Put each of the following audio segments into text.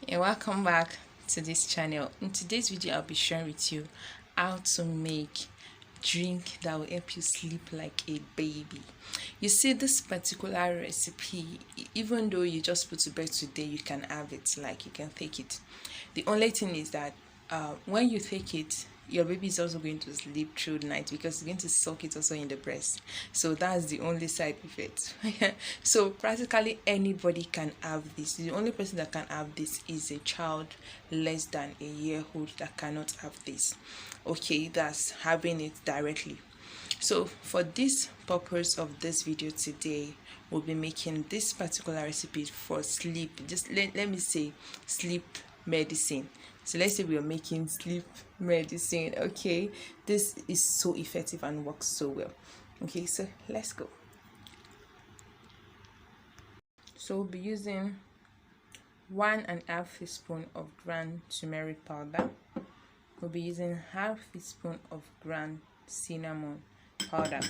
Welcome back to this channel. In today's video I'll be sharing with you how to make drink that will help you sleep like a baby. You see, this particular recipe, even though you just put to bed today, you can have it, like you can take it. The only thing is that when you take it, your baby is also going to sleep through the night because it's going to suck it also in the breast. So that's the only side effect. So practically anybody can have this. The only person that can have this is a child less than a year old that cannot have this. Okay, that's having it directly. So for this purpose of this video today, we'll be making this particular recipe for sleep. Just let me say sleep medicine. So let's say we are making sleep medicine. Okay, this is so effective and works so well. Okay, so let's go. So we'll be using 1.5 teaspoon of ground turmeric powder. We'll be using half teaspoon of ground cinnamon powder.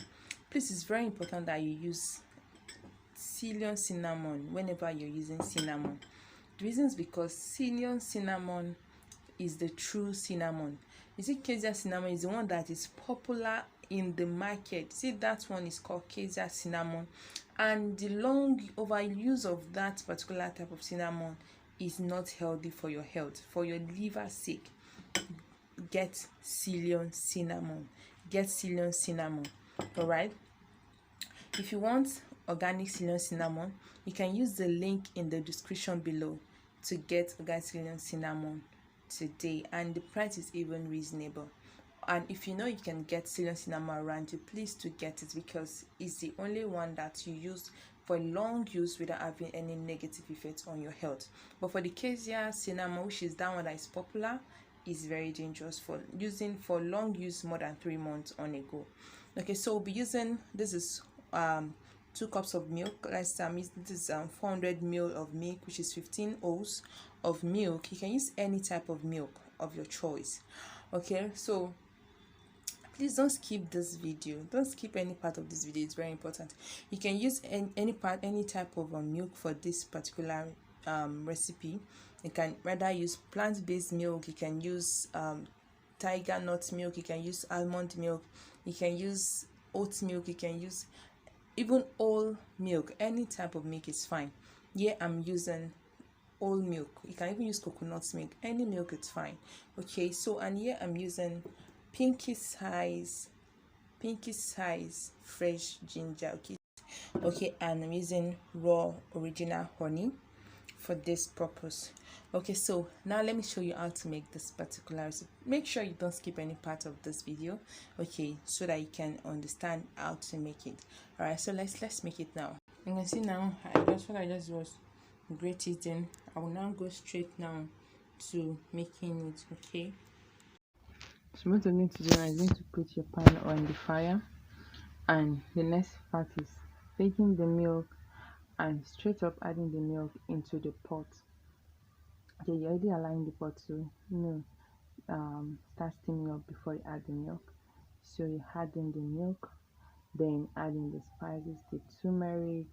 Please, it's very important that you use Ceylon cinnamon whenever you're using cinnamon. The reason is because Ceylon cinnamon is the true cinnamon. You see, Acacia cinnamon is the one that is popular in the market. See, that one is called Acacia cinnamon, and the long overuse of that particular type of cinnamon is not healthy for your health. For your liver's sake, get Ceylon cinnamon. Get Ceylon cinnamon. All right. If you want organic Ceylon cinnamon, you can use the link in the description below to get organic Ceylon cinnamon today, and the price is even reasonable. And if you know you can get Ceylon cinnamon around you, please to get it, because it's the only one that you use for long use without having any negative effects on your health. But for the Acacia cinnamon, which is that one that is popular, is very dangerous for using for long use, more than 3 months on a go. Okay, so we'll be using, this is 2 cups of milk. This is 400 ml of milk, which is 15 oz of milk. You can use any type of milk of your choice. Okay, so please don't skip this video. Don't skip any part of this video. It's very important. You can use any type of milk for this particular recipe. You can rather use plant-based milk. You can use tiger nut milk. You can use almond milk. You can use oat milk. You can use even whole milk. Any type of milk is fine. Here I'm using whole milk. You can even use coconut milk. Any milk is fine. Okay, so and here I'm using pinky size fresh ginger. Okay, and I'm using raw original honey for this purpose. Okay, so now let me show you how to make this particular recipe. Make sure you don't skip any part of this video, okay, so that you can understand how to make it. All right, so let's make it now. You can see now I just was grate it in. I will now go straight now to making it. Okay, so what you need to do now is going to put your pan on the fire, and the next part is taking the milk and straight up adding the milk into the pot. Okay, you're already allowing the pot to start steaming up before you add the milk. So you add in the milk, then adding the spices, the turmeric,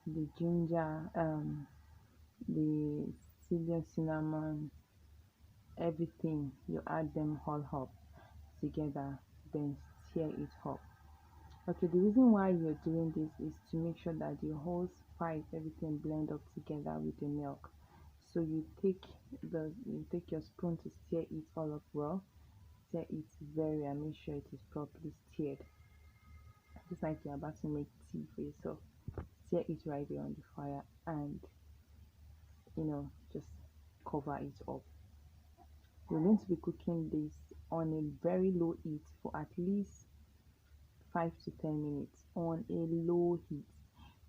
the ginger, the Ceylon cinnamon, everything. You add them all up together, then stir it up. Okay, the reason why you're doing this is to make sure that the whole spice, everything blend up together with the milk. So you take your spoon to stir it all up well. Stir it very and make sure it is properly stirred, just like you're about to make tea for yourself. Stir it right there on the fire, and just cover it up. We're going to be cooking this on a very low heat for at least 5 to 10 minutes on a low heat.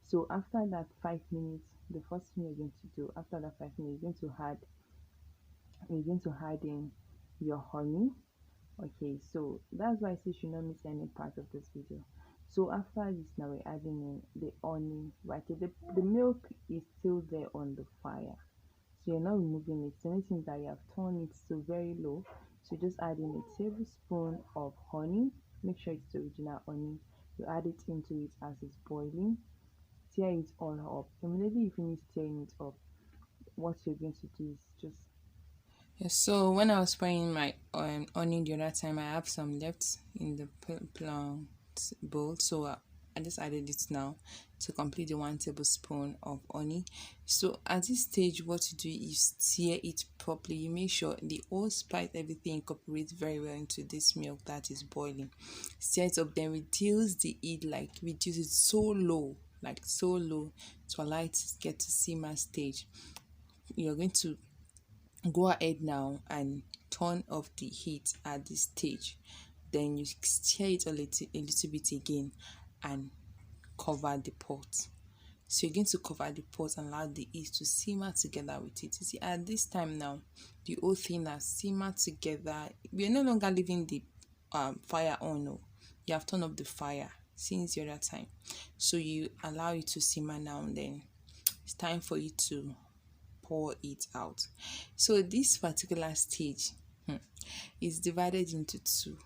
So after that 5 minutes, the first thing you're going to do after that 5 minutes, you're going to add in your honey. Okay, so that's why I say you should not miss any part of this video. So after this, now we're adding in the honey. Right, the milk is still there on the fire, so you're not removing it. So anything that you have turned it to very low, so just add in a tablespoon of honey. Make sure it's the original honey. You add it into it as it's boiling stir it all up. Immediately you finish stirring it up, what you're going to do is just Yeah, so when I was frying my onion the other time, I have some left in the bowl, so I just added it now to complete the 1 tablespoon of honey. So at this stage, what you do is stir it properly. You make sure the whole spice, everything incorporates very well into this milk that is boiling. Stir it up, then reduce the heat, like reduce it so low, like so low, to allow it to get to simmer stage. You're going to go ahead now and turn off the heat at this stage. Then you stir it a little bit again and cover the pot. So you're going to cover the pot and allow the heat to simmer together with it. You see, at this time now, the whole thing has simmered together. We're no longer leaving the fire on. No. You have turned up the fire since the other time. So you allow it to simmer now and then. It's time for you to pour it out. So this particular stage is divided into two.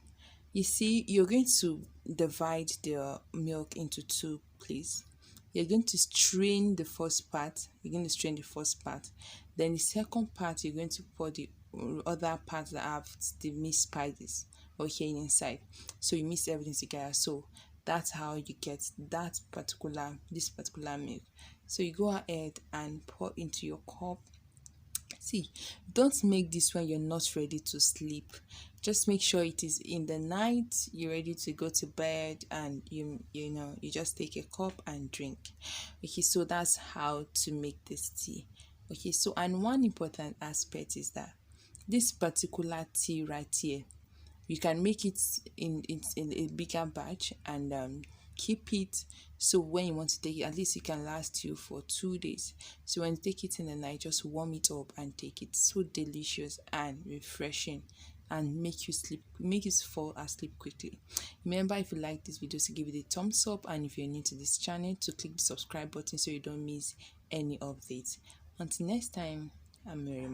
You see, you're going to divide the milk into two, please. You're going to strain the first part. You're going to strain the first part. Then the second part, you're going to pour the other part that have the mixed spices okay inside. So you mix everything together. So that's how you get this particular milk. So you go ahead and pour into your cup. See, don't make this when you're not ready to sleep. Just make sure it is in the night, you're ready to go to bed, and you just take a cup and drink. Okay, so that's how to make this tea. Okay, so and one important aspect is that this particular tea right here, you can make it in a bigger batch and keep it, so when you want to take it, at least it can last you for 2 days. So when you take it in the night, just warm it up and take it. So delicious and refreshing, and make you fall asleep quickly. Remember, if you like this video, to give it a thumbs up, and if you're new to this channel, to click the subscribe button so you don't miss any updates. Until next time, I'm Mary.